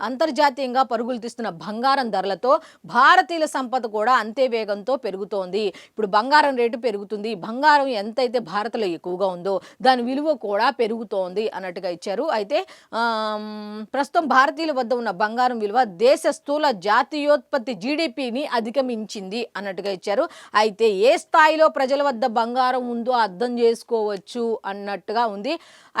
A: అంతర్జాతీయంగా పరుగులు తీస్తున్న బంగారం ధరలతో భారతీయుల సంపద కూడా అంతే వేగంతో పెరుగుతోంది. ఇప్పుడు బంగారం రేటు పెరుగుతుంది. బంగారం ఎంతైతే భారత్లో ఎక్కువగా ఉందో దాని విలువ కూడా పెరుగుతోంది అన్నట్టుగా ఇచ్చారు. అయితే ప్రస్తుతం భారతీయుల వద్ద ఉన్న బంగారం విలువ దేశ స్థూల జాతీయోత్పత్తి జీడిపిని అధిగమించింది అన్నట్టుగా ఇచ్చారు. అయితే ఏ స్థాయిలో ప్రజల వద్ద బంగారం ఉందో అర్థం చేసుకోవచ్చు అన్నట్టుగా ఉంది.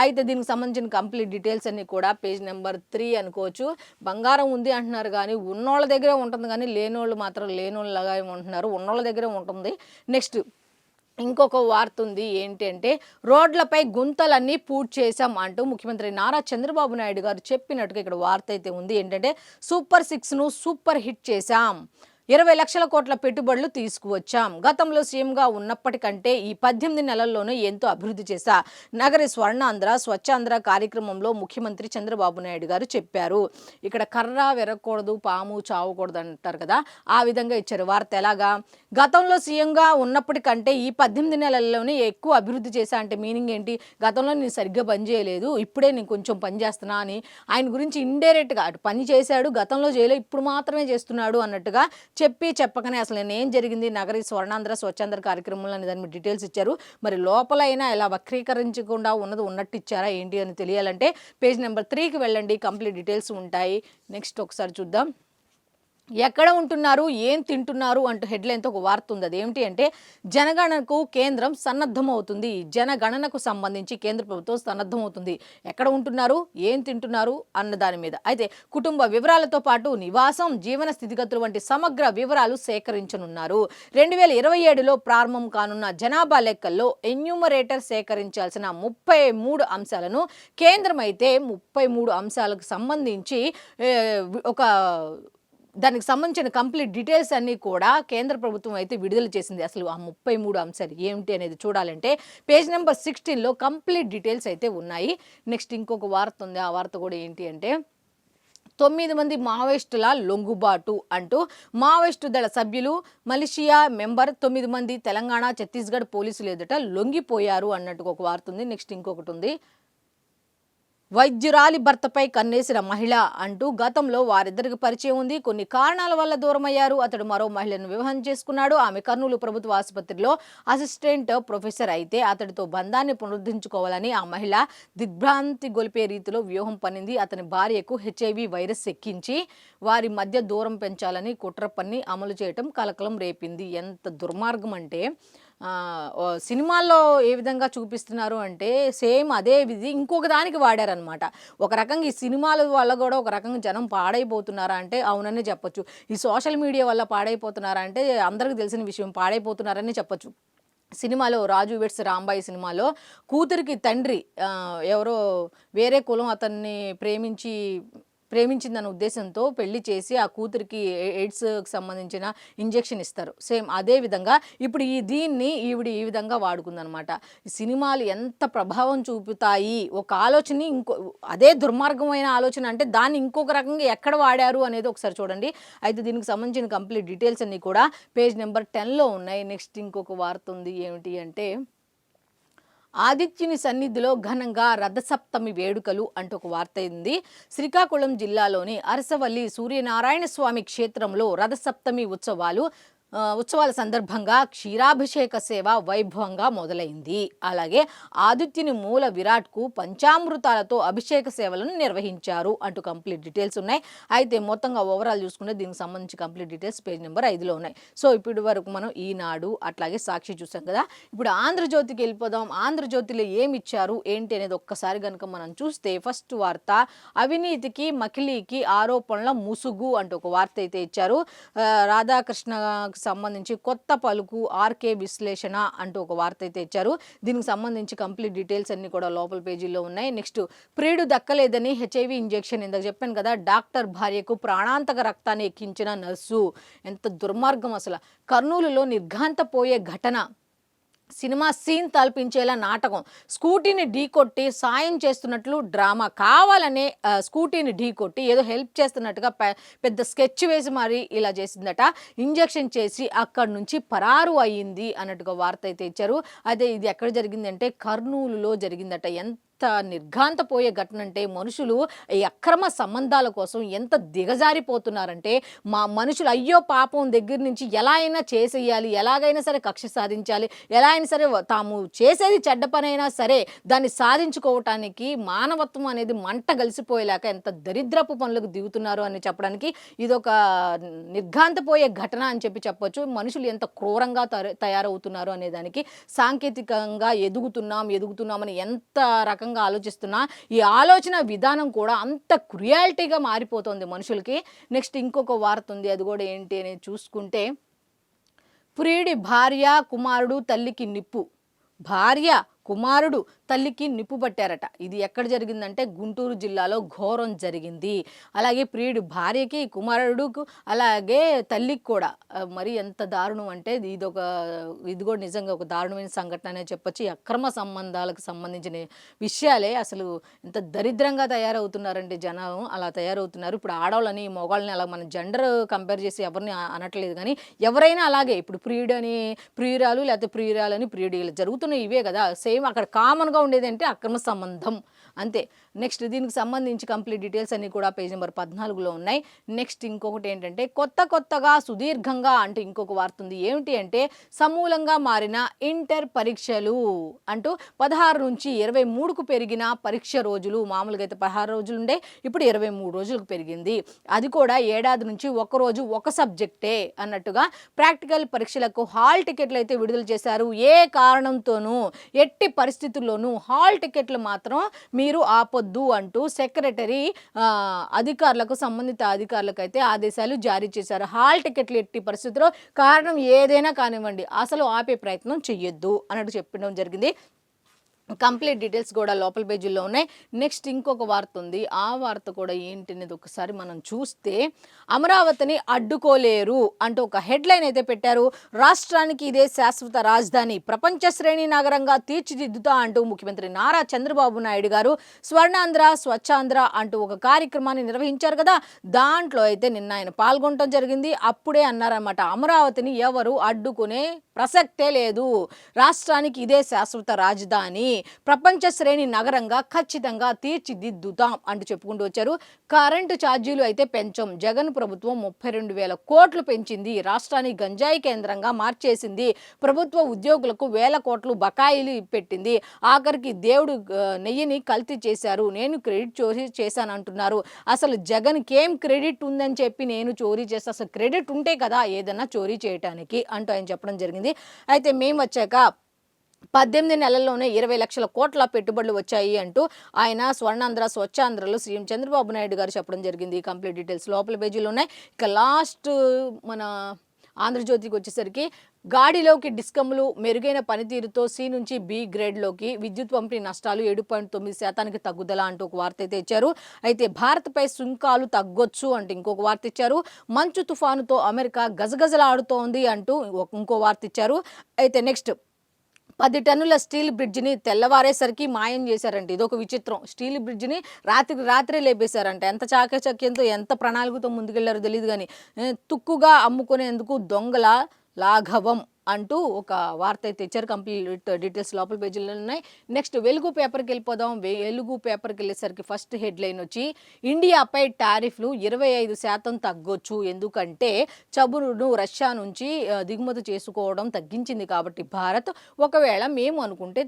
A: అయితే దీనికి సంబంధించిన కంప్లీట్ డీటెయిల్స్ అన్ని కూడా పేజ్ నెంబర్ 3 అనుకోవచ్చు. బంగారం ఉంది అంటున్నారు కానీ ఉన్నోళ్ళ దగ్గరే ఉంటుంది, కానీ లేనోళ్ళు మాత్రం లేనోళ్ళలాగా ఉంటున్నారు, ఉన్నోళ్ళ దగ్గరే ఉంటుంది. నెక్స్ట్ ఇంకొక వార్త ఉంది, ఏంటి అంటే రోడ్లపై గుంతలన్నీ పూర్తి చేశాం అంటూ ముఖ్యమంత్రి నారా చంద్రబాబు నాయుడు గారు చెప్పినట్టుగా ఇక్కడ వార్త అయితే ఉంది. ఏంటంటే సూపర్ 6ను సూపర్ హిట్ చేశాం, 20 లక్షల కోట్ల పెట్టుబడులు తీసుకువచ్చాం, గతంలో సీఎంగా ఉన్నప్పటికంటే ఈ 18 నెలల్లోనే ఎంతో అభివృద్ధి చేశా, నగరి స్వర్ణాంధ్ర స్వచ్ఛాంధ్ర కార్యక్రమంలో ముఖ్యమంత్రి చంద్రబాబు నాయుడు గారు చెప్పారు. ఇక్కడ కర్ర విరగకూడదు, పాము చావకూడదు అంటారు కదా, ఆ విధంగా ఇచ్చారు వార్త. ఎలాగా, గతంలో సీఎంగా ఉన్నప్పటికంటే ఈ 18 నెలల్లోనే ఎక్కువ అభివృద్ధి చేశా అంటే మీనింగ్ ఏంటి, గతంలో నేను సరిగ్గా పని చేయలేదు, ఇప్పుడే నేను కొంచెం పని చేస్తున్నా అని ఆయన గురించి ఇండైరెక్ట్గా అటు పని చేశాడు, గతంలో చేయలేదు, ఇప్పుడు మాత్రమే చేస్తున్నాడు అన్నట్టుగా చెప్పకనే అసలు నేను ఏం జరిగింది నగరి స్వర్ణాంధ్ర స్వచ్ఛాంధ్ర కార్యక్రమంలో అనే దాని మీద డీటెయిల్స్ ఇచ్చారు. మరి లోపలైనా ఇలా వక్రీకరించకుండా ఉన్నది ఉన్నట్టు ఇచ్చారా ఏంటి అని తెలియాలంటే పేజ్ నెంబర్ 3కి వెళ్ళండి, కంప్లీట్ డీటెయిల్స్ ఉంటాయి. నెక్స్ట్ ఒకసారి చూద్దాం. ఎక్కడ ఉంటున్నారు, ఏం తింటున్నారు అంటూ హెడ్లైన్తో ఒక వార్త ఉంది. అదేమిటి అంటే జనగణనకు కేంద్రం సన్నద్ధమవుతుంది. జనగణనకు సంబంధించి కేంద్ర ప్రభుత్వం సన్నద్ధమవుతుంది. ఎక్కడ ఉంటున్నారు, ఏం తింటున్నారు అన్న దాని మీద. అయితే కుటుంబ వివరాలతో పాటు నివాసం, జీవన స్థితిగతులు వంటి సమగ్ర వివరాలు సేకరించనున్నారు. 2027లో ప్రారంభం కానున్న జనాభా లెక్కల్లో ఎన్యూమరేటర్ సేకరించాల్సిన 33 అంశాలను కేంద్రం అయితే 33 అంశాలకు సంబంధించి దానికి సంబంధించిన కంప్లీట్ డీటెయిల్స్ అన్నీ కూడా కేంద్ర ప్రభుత్వం అయితే విడుదల చేసింది. అసలు ఆ 33 అంశాలు ఏమిటి అనేది చూడాలంటే పేజ్ నెంబర్ 16లో కంప్లీట్ డీటెయిల్స్ అయితే ఉన్నాయి. నెక్స్ట్ ఇంకొక వార్త ఉంది, ఆ వార్త కూడా ఏంటి అంటే 9 మంది మావోయిస్టుల లొంగుబాటు అంటూ మావోయిస్టు దళ సభ్యులు, మలేషియా మెంబర్ 9 మంది తెలంగాణ, ఛత్తీస్గఢ్ పోలీసులు ఎదుట లొంగిపోయారు అన్నట్టుగా ఒక వార్త ఉంది. నెక్స్ట్ ఇంకొకటి ఉంది, వైద్యురాలి భర్తపై కన్నేసిన మహిళ అంటూ గతంలో వారిద్దరికి పరిచయం ఉంది, కొన్ని కారణాల వల్ల దూరమయ్యారు, అతడు మరో మహిళను వివాహం చేసుకున్నాడు, ఆమె కర్నూలు ప్రభుత్వ ఆసుపత్రిలో అసిస్టెంట్ ప్రొఫెసర్ అయితే అతడితో బంధాన్ని పునరుద్ధరించుకోవాలని ఆ మహిళ దిగ్భ్రాంతి గొలిపే రీతిలో వ్యూహం పన్నింది. అతని భార్యకు హెచ్ఐవి వైరస్ ఎక్కించి వారి మధ్య దూరం పెంచాలని కుట్ర పన్ని అమలు చేయటం కలకలం రేపింది. ఎంత దుర్మార్గం అంటే సినిమాల్లో ఏ విధంగా చూపిస్తున్నారు అంటే సేమ్ అదే విధి ఇంకొక దానికి వాడారనమాట. ఒక రకంగా ఈ సినిమాల వల్ల కూడా ఒక రకంగా జనం పాడైపోతున్నారా అంటే అవుననే చెప్పొచ్చు. ఈ సోషల్ మీడియా వల్ల పాడైపోతున్నారా అంటే అందరికీ తెలిసిన విషయం, పాడైపోతున్నారని చెప్పొచ్చు. సినిమాలో రాజు వెడ్స్ రాంబాయి సినిమాలో కూతురికి తండ్రి ఎవరో వేరే కులం అతన్ని ప్రేమించి ప్రేమించిందన్న ఉద్దేశంతో పెళ్లి చేసి ఆ కూతురికి ఎయిడ్స్కి సంబంధించిన ఇంజెక్షన్ ఇస్తారు. సేమ్ అదే విధంగా ఇప్పుడు దీన్ని ఈవిడ ఈ విధంగా వాడుకుందనమాట. సినిమాలు ఎంత ప్రభావం చూపుతాయి, ఒక ఆలోచనని అదే దుర్మార్గమైన ఆలోచన అంటే దాన్ని ఇంకొక రకంగా ఎక్కడ వాడారు అనేది ఒకసారి చూడండి. అయితే దీనికి సంబంధించిన కంప్లీట్ డీటెయిల్స్ అన్నీ కూడా పేజ్ నెంబర్ 10లో ఉన్నాయి. నెక్స్ట్ ఇంకొక వార్త ఉంది. ఏమిటి అంటే ఆదిత్యుని సన్నిధిలో ఘనంగా రథసప్తమి వేడుకలు అంటూ ఒక వార్త ఉంది. శ్రీకాకుళం జిల్లాలోని అరసవల్లి సూర్యనారాయణ స్వామి క్షేత్రంలో రథసప్తమి ఉత్సవాల సందర్భంగా క్షీరాభిషేక సేవ వైభవంగా మొదలైంది. అలాగే ఆదిత్యుని మూల విరాట్కు పంచామృతాలతో అభిషేక సేవలను నిర్వహించారు అంటూ కంప్లీట్ డీటెయిల్స్ ఉన్నాయి. అయితే మొత్తంగా ఓవరాల్ చూసుకుంటే దీనికి సంబంధించి కంప్లీట్ డీటెయిల్స్ పేజ్ నెంబర్ 5లో ఉన్నాయి. సో ఇప్పటి వరకు మనం ఈనాడు అట్లాగే సాక్షి చూసాం కదా. ఇప్పుడు ఆంధ్రజ్యోతికి వెళ్ళిపోదాం. ఆంధ్రజ్యోతిలో ఏమి ఇచ్చారు ఏంటి అనేది ఒక్కసారి కనుక మనం చూస్తే ఫస్ట్ వార్త అవినీతికి మకిలీకి ఆరోపణల ముసుగు అంటూ ఒక వార్త అయితే ఇచ్చారు. రాధాకృష్ణ సంబంధించి కొత్త పలుకు ఆర్కే విశ్లేషణ అంటూ ఒక వార్త అయితే ఇచ్చారు. దీనికి సంబంధించి కంప్లీట్ డీటెయిల్స్ అన్ని కూడా లోపల పేజీలో ఉన్నాయి. నెక్స్ట్ ప్రియుడు దక్కలేదని హెచ్ఐవి ఇంజెక్షన్, ఇందాక చెప్పాను కదా, డాక్టర్ భార్యకు ప్రాణాంతక రక్తాన్ని ఎక్కించిన నర్సు. ఎంత దుర్మార్గం అసలు. కర్నూలులో నిర్ఘాంతపోయే ఘటన, సినిమా సీన్ తలపించేలా నాటకం, స్కూటీని ఢీకొట్టి సాయం చేస్తున్నట్లు డ్రామా, కావాలనే స్కూటీని ఢీకొట్టి ఏదో హెల్ప్ చేస్తున్నట్టుగా పెద్ద స్కెచ్ వేసి మరి ఇలా చేసిందట. ఇంజెక్షన్ చేసి అక్కడి నుంచి పరారు అయ్యింది అన్నట్టుగా వార్త అయితే ఇచ్చారు. అదే ఇది ఎక్కడ జరిగిందంటే కర్నూలులో జరిగిందట. ఎంత నిర్ఘాంతపోయే ఘటన అంటే మనుషులు ఈ అక్రమ సంబంధాల కోసం ఎంత దిగజారిపోతున్నారంటే మనుషులు అయ్యో పాపం దగ్గర నుంచి ఎలా అయినా చేసేయాలి, ఎలాగైనా సరే కక్ష సాధించాలి, ఎలా అయినా సరే తాము చేసేది చెడ్డ పనైనా సరే దాన్ని సాధించుకోవటానికి మానవత్వం అనేది మంట గలిసిపోయేలాక ఎంత దరిద్రపు పనులకు దిగుతున్నారు అని చెప్పడానికి ఇదొక నిర్ఘాంతపోయే ఘటన అని చెప్పొచ్చు. మనుషులు ఎంత క్రూరంగా తయారవుతున్నారు అనే దానికి సాంకేతికంగా ఎదుగుతున్నామని ఎంత రకంగా ఆలోచిస్తున్నా ఈ ఆలోచన విధానం కూడా అంత క్రుయాలిటీగా మారిపోతుంది మనుషులకి. నెక్స్ట్ ఇంకొక వార్త ఉంది. అది కూడా ఏంటి అని చూసుకుంటే ప్రియుడి భార్య కుమారుడు తల్లికి నిప్పు, భార్య కుమారుడు తల్లికి నిప్పు పట్టారట. ఇది ఎక్కడ జరిగిందంటే గుంటూరు జిల్లాలో ఘోరం జరిగింది. అలాగే ప్రియుడు భార్యకి, కుమారుడుకు, అలాగే తల్లికి కూడా మరి ఎంత దారుణం అంటే ఇది కూడా నిజంగా ఒక దారుణమైన సంఘటన అనే చెప్పొచ్చు. అక్రమ సంబంధాలకు సంబంధించిన విషయాలే అసలు ఎంత దరిద్రంగా తయారవుతున్నారంటే జనం అలా తయారవుతున్నారు. ఇప్పుడు ఆడవాళ్ళని మగవాళ్ళని అలా మనం జెండర్ కంపేర్ చేసి ఎవరిని అనట్లేదు, కానీ ఎవరైనా అలాగే ఇప్పుడు ప్రియుడు అని ప్రియురాలు, లేకపోతే ప్రియురాలని ప్రియుడు, ఇలా జరుగుతున్నాయి ఇవే కదా. సేమ్ అక్కడ కామన్గా ఉండేది అంటే అక్రమ సంబంధం అంతే. నెక్స్ట్ దీనికి సంబంధించి కంప్లీట్ డీటెయిల్స్ అన్నీ కూడా పేజ్ నెంబర్ 14లో ఉన్నాయి. నెక్స్ట్ ఇంకొకటి ఏంటంటే కొత్తగా సుదీర్ఘంగా అంటూ ఇంకొక వార్త ఉంది. ఏమిటి అంటే సమూలంగా మారిన ఇంటర్ పరీక్షలు అంటూ 16 నుంచి 23కు పెరిగిన పరీక్ష రోజులు. మామూలుగా అయితే 16 రోజులు ఉండే, ఇప్పుడు 23 రోజులకు పెరిగింది. అది కూడా ఏడాది నుంచి ఒక రోజు ఒక సబ్జెక్టే అన్నట్టుగా ప్రాక్టికల్ పరీక్షలకు హాల్ టికెట్లు అయితే విడుదల చేశారు. ఏ కారణంతోనూ ఎట్టి పరిస్థితుల్లోనూ హాల్ టికెట్లు మాత్రం మీరు ఆపొద్దు అంటూ సెక్రటరీ అధికారులకు, సంబంధిత అధికారులకు అయితే ఆదేశాలు జారీ చేశారు. హాల్ టికెట్లు ఎట్టి పరిస్థితుల్లో కారణం ఏదైనా కానివ్వండి అసలు ఆపే ప్రయత్నం చెయ్యొద్దు అన్నట్టు చెప్పడం జరిగింది. కంప్లీట్ డీటెయిల్స్ కూడా లోపల పేజీల్లో ఉన్నాయి. నెక్స్ట్ ఇంకొక వార్త ఉంది. ఆ వార్త కూడా ఏంటి అనేది ఒకసారి మనం చూస్తే అమరావతిని అడ్డుకోలేరు అంటూ ఒక హెడ్లైన్ అయితే పెట్టారు. రాష్ట్రానికి ఇదే శాశ్వత రాజధాని, ప్రపంచ శ్రేణి నగరంగా తీర్చిదిద్దుతా అంటూ ముఖ్యమంత్రి నారా చంద్రబాబు నాయుడు గారు స్వర్ణాంధ్ర స్వచ్ఛాంధ్ర అంటూ ఒక కార్యక్రమాన్ని నిర్వహించారు కదా. దాంట్లో అయితే నిన్న ఆయన పాల్గొనడం జరిగింది. అప్పుడే అన్నారన్నమాట, అమరావతిని ఎవరు అడ్డుకునే ప్రసక్తే లేదు, రాష్ట్రానికి ఇదే శాశ్వత రాజధాని, ప్రపంచ శ్రేణి నగరంగా ఖచ్చితంగా తీర్చిదిద్దుతాం అంటూ చెప్పుకుంటూ వచ్చారు. కరెంటు ఛార్జీలు అయితే పెంచం, జగన్ ప్రభుత్వం 32,000 కోట్లు పెంచింది, రాష్ట్రాన్ని గంజాయి కేంద్రంగా మార్చేసింది, ప్రభుత్వ ఉద్యోగులకు 1,000 కోట్లు బకాయిలు పెట్టింది, ఆఖరికి దేవుడు నెయ్యిని కల్తీ చేశారు, నేను క్రెడిట్ చోరీ చేశాను అంటున్నారు. అసలు జగన్కి ఏం క్రెడిట్ ఉందని చెప్పి నేను చోరీ చేస్తే, అసలు క్రెడిట్ ఉంటే కదా ఏదన్నా చోరీ చేయటానికి అంటూ ఆయన చెప్పడం జరిగింది. అయితే మేము వచ్చాక 18 నెలల్లోనే 20 లక్షల కోట్ల పెట్టుబడులు వచ్చాయి అంటూ ఆయన స్వర్ణాంధ్ర స్వచ్ఛాంధ్రలో సీఎం చంద్రబాబు నాయుడు గారు చెప్పడం జరిగింది. కంప్లీట్ డీటెయిల్స్ లోపల పేజీలో ఉన్నాయి. ఇక లాస్ట్ మన ఆంధ్రజ్యోతికి వచ్చేసరికి గాడిలోకి డిస్కమ్లు మెరుగైన పనితీరుతో సి నుంచి బి గ్రేడ్లోకి విద్యుత్ పంపిణీ నష్టాలు 7.9% తగ్గుదల అంటూ ఒక వార్త అయితే ఇచ్చారు. అయితే భారత్పై సుంకాలు తగ్గొచ్చు అంటూ ఇంకొక వార్త ఇచ్చారు. మంచు తుఫానుతో అమెరికా గజగజలాడుతోంది అంటూ ఇంకో వార్త ఇచ్చారు. అయితే నెక్స్ట్ 10 టన్నుల స్టీల్ బ్రిడ్జిని తెల్లవారేసరికి మాయం చేశారంట. ఇదొక విచిత్రం. స్టీల్ బ్రిడ్జిని రాత్రికి రాత్రే లేపేశారంట. ఎంత చాకచక్యంతో ఎంత ప్రణాళికతో ముందుకెళ్లారో తెలియదు కానీ తుక్కుగా అమ్ముకునేందుకు దొంగల లాఘవం అంటూ ఒక వార్త అయితే ఇచ్చారు. కంప్లీట్ డీటెయిల్స్ లోపల పేజీలో ఉన్నాయి. నెక్స్ట్ వెలుగు పేపర్కి వెళ్ళిపోదాం. వెలుగు పేపర్కి వెళ్ళేసరికి ఫస్ట్ హెడ్లైన్ వచ్చి ఇండియాపై టారిఫ్లు 25% తగ్గొచ్చు, ఎందుకంటే చమురును రష్యా నుంచి దిగుమతి చేసుకోవడం తగ్గించింది కాబట్టి భారత్, ఒకవేళ మేము అనుకుంటే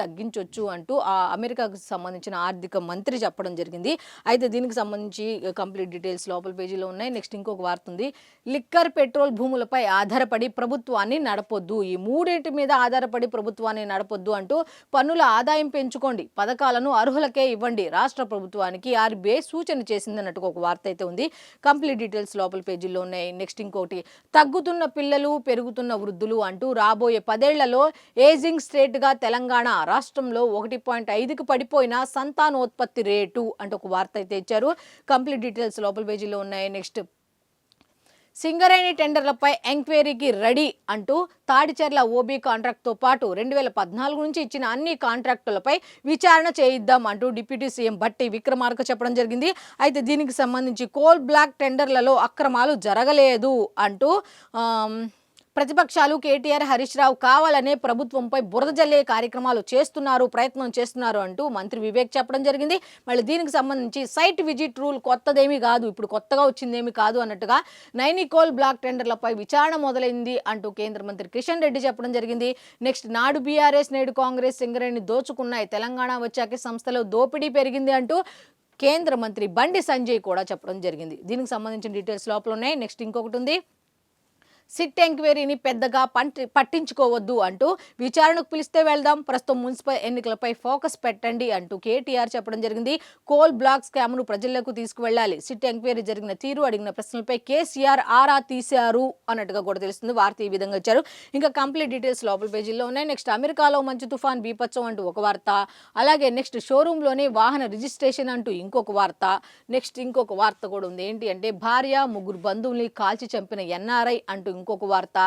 A: తగ్గించవచ్చు అంటూ ఆ అమెరికాకు సంబంధించిన ఆర్థిక మంత్రి చెప్పడం జరిగింది. అయితే దీనికి సంబంధించి కంప్లీట్ డీటెయిల్స్ లోపల పేజీలో ఉన్నాయి. నెక్స్ట్ ఇంకొక వార్త ఉంది. లిక్కర్ పెట్రోల్ భూములపై ఆధారపడి ప్రభుత్వాన్ని నడపొద్దు, ఈ మూడింటి మీద ఆధారపడి ప్రభుత్వాన్ని నడపొద్దు అంటూ పన్నుల ఆదాయం పెంచుకోండి, పథకాలను అర్హులకే ఇవ్వండి, రాష్ట్ర ప్రభుత్వానికి ఆర్బీఐ సూచన చేసింది అన్నట్టుగా ఒక వార్త అయితే ఉంది. కంప్లీట్ డీటెయిల్స్ లోపల పేజీల్లో ఉన్నాయి. నెక్స్ట్ ఇంకోటి, తగ్గుతున్న పిల్లలు పెరుగుతున్న వృద్ధులు అంటూ రాబోయే 10 ఏళ్లలో ఏజింగ్ స్టేట్గా తెలంగాణ, రాష్ట్రంలో 1.5కి పడిపోయిన సంతానోత్పత్తి రేటు అంటూ ఒక వార్త అయితే ఇచ్చారు. కంప్లీట్ డీటెయిల్స్ లోపల పేజీలో ఉన్నాయి. నెక్స్ట్, సింగరేణి టెండర్లపై ఎంక్వైరీకి రెడీ అంటూ తాడిచెర్ల ఓబీ కాంట్రాక్ట్తో పాటు 2014 నుంచి ఇచ్చిన అన్ని కాంట్రాక్టులపై విచారణ చేయిద్దాం అంటూ డిప్యూటీ సీఎం భట్టి విక్రమార్క చెప్పడం జరిగింది. అయితే దీనికి సంబంధించి కోల్ బ్లాక్ టెండర్లలో అక్రమాలు జరగలేదు అంటూ ప్రతిపక్షాలు కేటీఆర్, హరీష్ రావు కావాలనే ప్రభుత్వంపై బురద జల్లే కార్యక్రమాలు ప్రయత్నం చేస్తున్నారు అంటూ మంత్రి వివేక్ చెప్పడం జరిగింది. మళ్ళీ దీనికి సంబంధించి సైట్ విజిట్ రూల్ కొత్తదేమీ కాదు, ఇప్పుడు కొత్తగా వచ్చిందేమీ కాదు అన్నట్టుగా నైనికోల్ బ్లాక్ టెండర్లపై విచారణ మొదలైంది అంటూ కేంద్ర మంత్రి కిషన్ రెడ్డి చెప్పడం జరిగింది. నెక్స్ట్, నాడు బీఆర్ఎస్ నేడు కాంగ్రెస్ సింగరేణి దోచుకున్నాయి, తెలంగాణ వచ్చాక సంస్థలో దోపిడీ పెరిగింది అంటూ కేంద్ర మంత్రి బండి సంజయ్ కూడా చెప్పడం జరిగింది. దీనికి సంబంధించిన డీటెయిల్స్ లోపల ఉన్నాయి. నెక్స్ట్ ఇంకొకటి ఉంది. సిట్ ఎంక్వైరీని పెద్దగా పట్టించుకోవద్దు అంటూ విచారణకు పిలిస్తే వెళ్దాం, ప్రస్తుతం మున్సిపల్ ఎన్నికలపై ఫోకస్ పెట్టండి అంటూ కేటీఆర్ చెప్పడం జరిగింది. కోల్ బ్లాక్ స్కామ్ను ప్రజలకు తీసుకువెళ్లాలి, సిట్ ఎంక్వైరీ జరిగిన తీరు, అడిగిన ప్రశ్నలపై కేసీఆర్ ఆరా తీశారు అన్నట్టుగా కూడా తెలుస్తుంది. వార్త ఈ విధంగా ఇచ్చారు. ఇంకా కంప్లీట్ డీటెయిల్స్ లోపల పేజీల్లో ఉన్నాయి. నెక్స్ట్, అమెరికాలో మంచు తుఫాన్ బీపత్సం అంటూ ఒక వార్త, అలాగే నెక్స్ట్ షోరూంలోనే వాహన రిజిస్ట్రేషన్ అంటూ ఇంకొక వార్త. నెక్స్ట్ ఇంకొక వార్త కూడా ఉంది. ఏంటి అంటే, భార్య ముగ్గురు బంధువుల్ని కాల్చి చంపిన ఎన్ఆర్ఐ అంటూ ఇంకొక వార్త.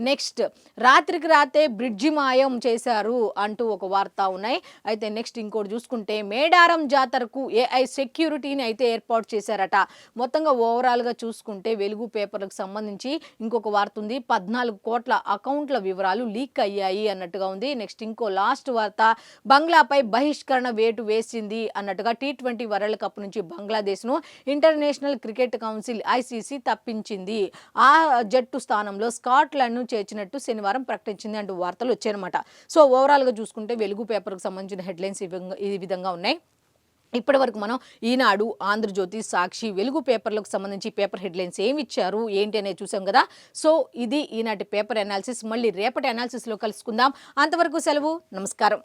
A: నెక్స్ట్, రాత్రికి రాతే బ్రిడ్జి మాయం చేశారు అంటూ ఒక వార్త ఉన్నాయి. అయితే నెక్స్ట్ ఇంకోటి చూసుకుంటే, మేడారం జాతరకు ఏఐ సెక్యూరిటీని అయితే ఏర్పాటు చేశారట. మొత్తంగా ఓవరాల్గా చూసుకుంటే వెలుగు పేపర్లకు సంబంధించి ఇంకొక వార్త ఉంది. 14 కోట్ల అకౌంట్ల వివరాలు లీక్ అయ్యాయి అన్నట్టుగా ఉంది. నెక్స్ట్ ఇంకో లాస్ట్ వార్త, బంగ్లాపై బహిష్కరణ వేటు వేసింది అన్నట్టుగా T20 వరల్డ్ కప్ నుంచి బంగ్లాదేశ్ను ఇంటర్నేషనల్ క్రికెట్ కౌన్సిల్ ఐసీసీ తప్పించింది. ఆ జట్టు స్థానంలో స్కాట్లాండ్ను చేర్చినట్టు శనివారం ప్రకటించింది అంటూ వార్తలు వచ్చాయన్నమాట. సో ఓవరాల్గా చూసుకుంటే వెలుగు పేపర్కు సంబంధించిన హెడ్లైన్స్ ఈ విధంగా ఉన్నాయి. ఇప్పటి వరకు మనం ఈనాడు, ఆంధ్రజ్యోతి, సాక్షి, వెలుగు పేపర్లకు సంబంధించి పేపర్ హెడ్లైన్స్ ఏమి ఇచ్చారు ఏంటి అనేది చూసాం కదా. సో ఇది ఈనాటి పేపర్ అనాలిసిస్. మళ్ళీ రేపటి అనాలిసిస్లో కలుసుకుందాం. అంతవరకు సెలవు, నమస్కారం.